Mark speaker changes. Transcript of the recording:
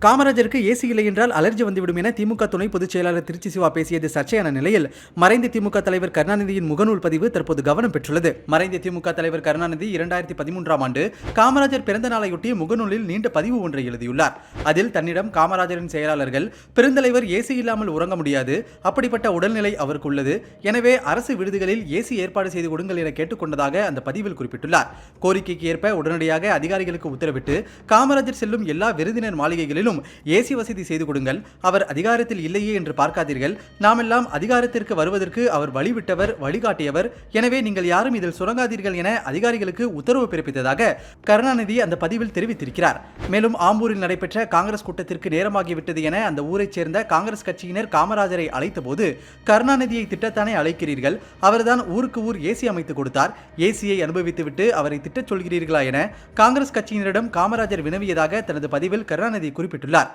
Speaker 1: காமராஜருக்கு AC இல்லை என்றால் allergy வந்துவிடும் என திமுக துணை பொதுச் செயலாளர் திருச்சி சிவா பேசியது சர்ச்சையான நிலையில் மறைந்த திமுக தலைவர் கருணாநிதியின் முகநூல் பதிவு தற்போது கவனம் பெற்றுள்ளது. மறைந்த திமுக தலைவர் கருணாநிதி 2013ஆம் ஆண்டு காமராஜர் பிறந்த நாளையொட்டி முகநூலில் நீண்ட பதிவு ஒன்றை எழுதியுள்ளார். அதில் தன்னிடம் காமராஜரின் செயலாளர்கள் பெருந்தலைவர் ஏசி இல்லாமல் உறங்க முடியாது, அப்படிப்பட்ட உடல்நிலை அவருக்கு உள்ளது, எனவே அரசு விடுதிகளில் ஏசி ஏற்பாடு செய்து கொடுங்கள் என கேட்டுக்கொண்டதாக அந்த பதிவில் குறிப்பிட்டுள்ளார். கோரிக்கைக்கு ஏற்ப உடனடியாக அதிகாரிகளுக்கு உத்தரவிட்டு காமராஜர் செல்லும் எல்லா விருந்தினர் மாளிகைகளிலும் ஏசி வசதி செய்து கொடுங்கள், அவர் அதிகாரத்தில் இல்லையே என்று பார்க்காதீர்கள், நாமெல்லாம் அதிகாரத்திற்கு வருவதற்கு அவர் வழிவிட்டவர், வழிகாட்டியவர், எனவே நீங்கள் யாரும் இதில் சுரங்காதீர்கள் என அதிகாரிகளுக்கு உத்தரவு பிறப்பித்ததாக கருணாநிதி அந்த பதிவில் தெரிவித்திருக்கிறார். மேலும் ஆம்பூரில் நடைபெற்ற காங்கிரஸ் கூட்டத்திற்கு நேரமாகிவிட்டது என அந்த ஊரைச் சேர்ந்த காங்கிரஸ் கட்சியினர் காமராஜரை அழைத்த போது கருணாநிதியை திட்டத்தானே அழைக்கிறீர்கள், அவர்தான் ஊருக்கு ஊர் ஏசி அமைத்து கொடுத்தார், ஏசியை அனுபவித்துவிட்டு அவரை திட்டச் சொல்கிறீர்களா என காங்கிரஸ் கட்சியினரிடம் காமராஜர் வினவியதாக தனது பதிவில் கருணாநிதி குறிப்பிட்டுள்ளார்.